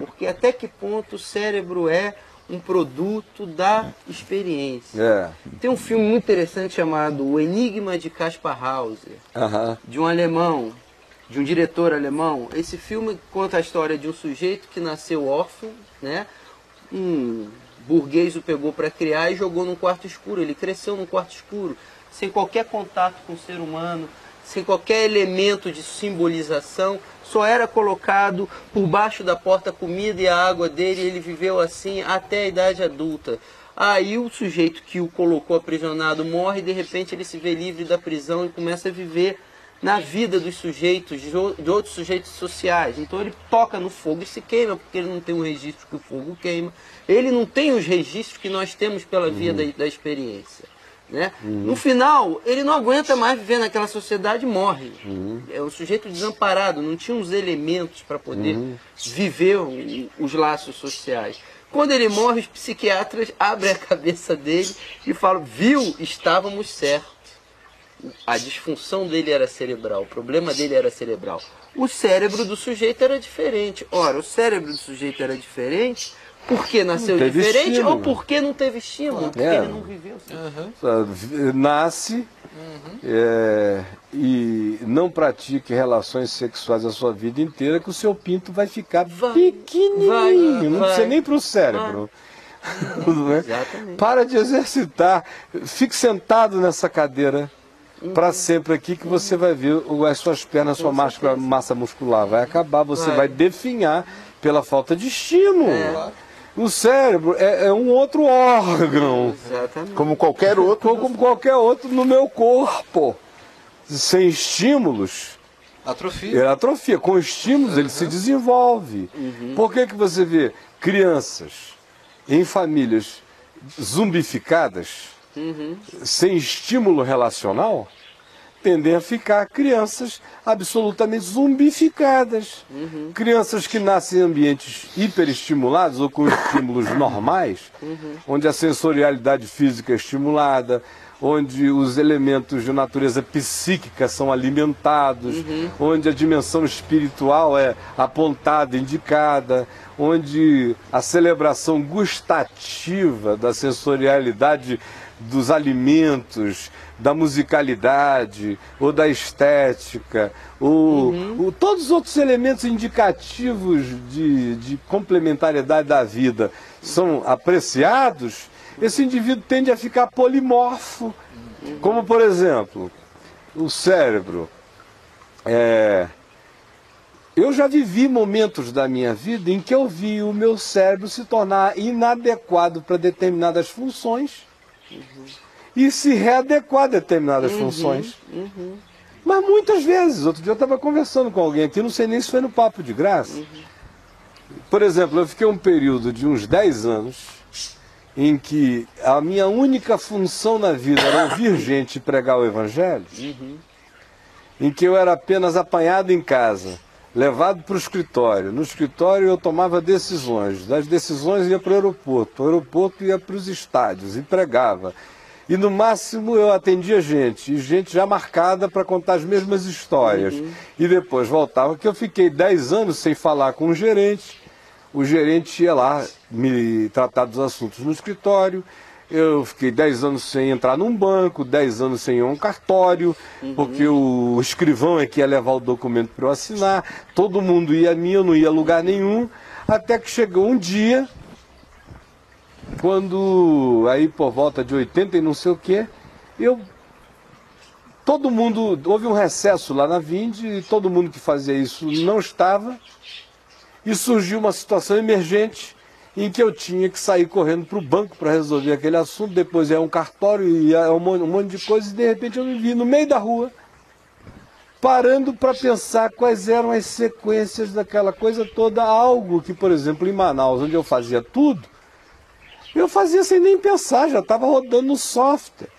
porque até que ponto o cérebro é um produto da experiência. Tem um filme muito interessante chamado O Enigma de Caspar Hauser, de um alemão, de um diretor alemão. Esse filme conta a história de um sujeito que nasceu órfão, né? Um burguês o pegou para criar e jogou num quarto escuro. Ele cresceu num quarto escuro, sem qualquer contato com o ser humano, sem qualquer elemento de simbolização, só era colocado por baixo da porta a comida e a água dele, e ele viveu assim até a idade adulta. Aí o sujeito que o colocou aprisionado morre, e de repente ele se vê livre da prisão e começa a viver na vida dos sujeitos, de outros sujeitos sociais. Então ele toca no fogo e se queima, porque ele não tem um registro que o fogo queima. Ele não tem os registros que nós temos pela via da experiência. Né? No final, ele não aguenta mais viver naquela sociedade e morre. É um sujeito desamparado, não tinha os elementos para poder viver os laços sociais. Quando ele morre, os psiquiatras abrem a cabeça dele e falam: viu, estávamos certos. A disfunção dele era cerebral, o problema dele era cerebral. O cérebro do sujeito era diferente. Ora, o cérebro do sujeito era diferente porque nasceu diferente estímulo. Ou porque não teve estímulo, porque ele não viveu. Nasce e não pratique relações sexuais a sua vida inteira, que o seu pinto vai ficar pequenininho, não precisa nem para o cérebro. Para de exercitar, fique sentado nessa cadeira para sempre aqui, que você vai ver as suas pernas, a sua massa muscular vai acabar, você vai definhar pela falta de estímulo. O cérebro é um outro órgão. Como qualquer outro. Como qualquer outro no meu corpo. Sem estímulos, atrofia. Ele atrofia. Com estímulos ele se desenvolve. Por que você vê crianças em famílias zumbificadas, sem estímulo relacional, tendem a ficar crianças absolutamente zumbificadas. Crianças que nascem em ambientes hiperestimulados ou com estímulos normais, onde a sensorialidade física é estimulada, onde os elementos de natureza psíquica são alimentados, onde a dimensão espiritual é apontada, indicada, onde a celebração gustativa da sensorialidade dos alimentos, da musicalidade, ou da estética, ou todos os outros elementos indicativos de complementariedade da vida são apreciados, esse indivíduo tende a ficar polimorfo. Como, por exemplo, o cérebro. Eu já vivi momentos da minha vida em que eu vi o meu cérebro se tornar inadequado para determinadas funções e se readequar a determinadas funções. Mas muitas vezes, outro dia eu estava conversando com alguém aqui, não sei nem se foi no Papo de Graça. Por exemplo, eu fiquei um período de uns 10 anos em que a minha única função na vida era ouvir gente pregar o Evangelho, em que eu era apenas apanhado em casa, levado para o escritório. No escritório eu tomava decisões, das decisões ia para o aeroporto ia para os estádios e pregava. E no máximo eu atendia gente, e gente já marcada para contar as mesmas histórias. E depois voltava, que eu fiquei 10 anos sem falar com o gerente ia lá me tratar dos assuntos no escritório. Eu fiquei 10 anos sem entrar num banco, 10 anos sem ir a um cartório, porque o escrivão é que ia levar o documento para eu assinar, todo mundo ia a mim, eu não ia a lugar nenhum, até que chegou um dia, quando, aí por volta de 80 e não sei o quê, todo mundo, houve um recesso lá na Vinde, e todo mundo que fazia isso não estava, e surgiu uma situação emergente, em que eu tinha que sair correndo para o banco para resolver aquele assunto, depois ia um cartório, ia um monte de coisa, e de repente eu me vi no meio da rua, parando para pensar quais eram as sequências daquela coisa toda, algo que, por exemplo, em Manaus, onde eu fazia tudo, eu fazia sem nem pensar, já estava rodando no software.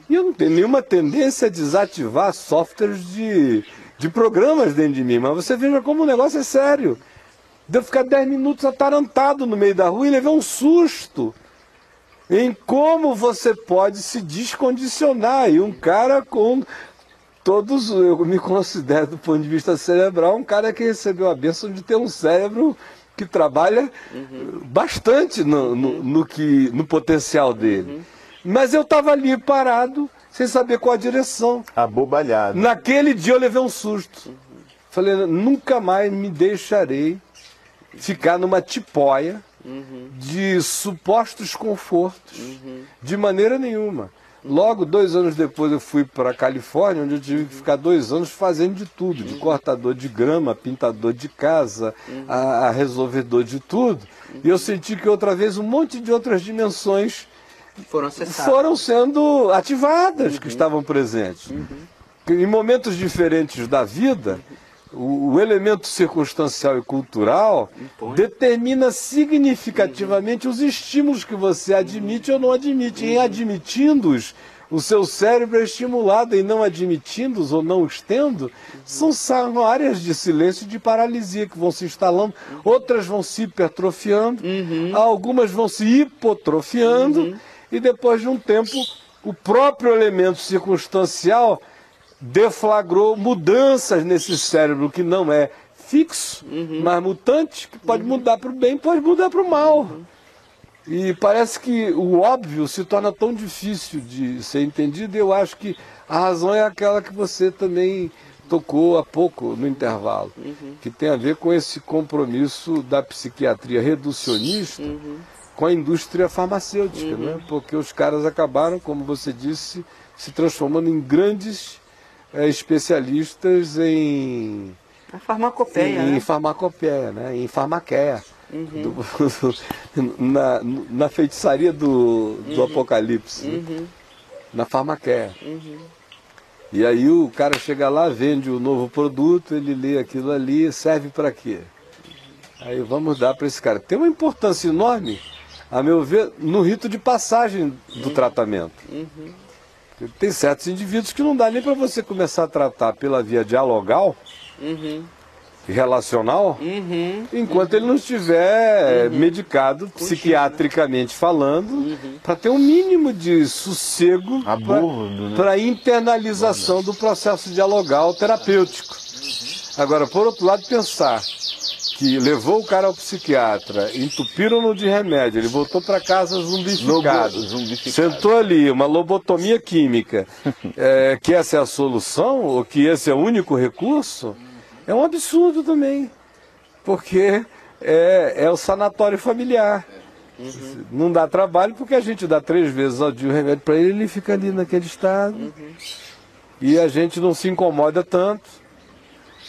E eu não tenho nenhuma tendência a desativar softwares de programas dentro de mim, mas você veja como o negócio é sério. Deu ficar 10 minutos atarantado no meio da rua e levei um susto em como você pode se descondicionar. E um cara com todos, eu me considero do ponto de vista cerebral, um cara que recebeu a bênção de ter um cérebro que trabalha bastante no potencial dele. Mas eu estava ali parado, sem saber qual a direção. Abobalhado. Naquele dia eu levei um susto. Falei, nunca mais me deixarei ficar numa tipóia de supostos confortos, de maneira nenhuma. Logo, 2 anos depois, eu fui para a Califórnia, onde eu tive que ficar 2 anos fazendo de tudo, de cortador de grama, pintador de casa, a resolvedor de tudo. E eu senti que outra vez um monte de outras dimensões foram sendo ativadas, que estavam presentes. Em momentos diferentes da vida, o elemento circunstancial e cultural determina significativamente os estímulos que você admite ou não admite. Em admitindo-os, o seu cérebro é estimulado, e não admitindo-os ou não os tendo, são áreas de silêncio e de paralisia que vão se instalando, outras vão se hipertrofiando, algumas vão se hipotrofiando, e depois de um tempo, o próprio elemento circunstancial deflagrou mudanças nesse cérebro que não é fixo, mas mutante, que pode mudar para o bem, pode mudar para o mal. E parece que o óbvio se torna tão difícil de ser entendido, e eu acho que a razão é aquela que você também tocou há pouco no intervalo, que tem a ver com esse compromisso da psiquiatria reducionista com a indústria farmacêutica, né? Porque os caras acabaram, como você disse, se transformando em grandes especialistas em farmacopeia, em farmacopeia, né? Em farmaqueia, na feitiçaria do Apocalipse, na farmaqueia. E aí o cara chega lá, vende o novo produto, ele lê aquilo ali, serve para quê? Aí vamos dar para esse cara. Tem uma importância enorme, a meu ver, no rito de passagem do tratamento. Tem certos indivíduos que não dá nem para você começar a tratar pela via dialogal, relacional, enquanto ele não estiver medicado, psiquiatricamente falando, para ter um mínimo de sossego para a internalização do processo dialogal terapêutico. Agora, por outro lado, pensar que levou o cara ao psiquiatra, entupiram-no de remédio, ele voltou para casa zumbificado, sentou ali, uma lobotomia química, que essa é a solução, ou que esse é o único recurso, é um absurdo também, porque é o sanatório familiar. Não dá trabalho porque a gente dá 3 vezes ao dia o remédio para ele, ele fica ali naquele estado, e a gente não se incomoda tanto.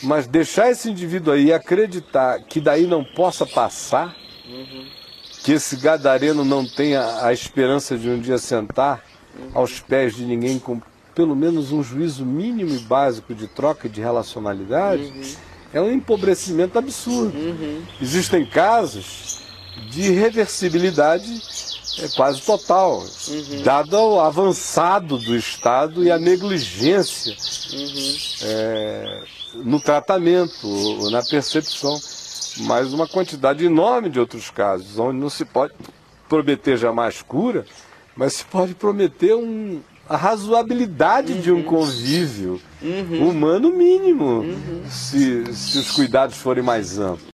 Mas deixar esse indivíduo aí acreditar que daí não possa passar, que esse gadareno não tenha a esperança de um dia sentar aos pés de ninguém com pelo menos um juízo mínimo e básico de troca e de relacionalidade, é um empobrecimento absurdo. Existem casos de reversibilidade quase total, dado o avançado do Estado e a negligência no tratamento, na percepção, mas uma quantidade enorme de outros casos, onde não se pode prometer jamais cura, mas se pode prometer a razoabilidade de um convívio humano mínimo, se os cuidados forem mais amplos.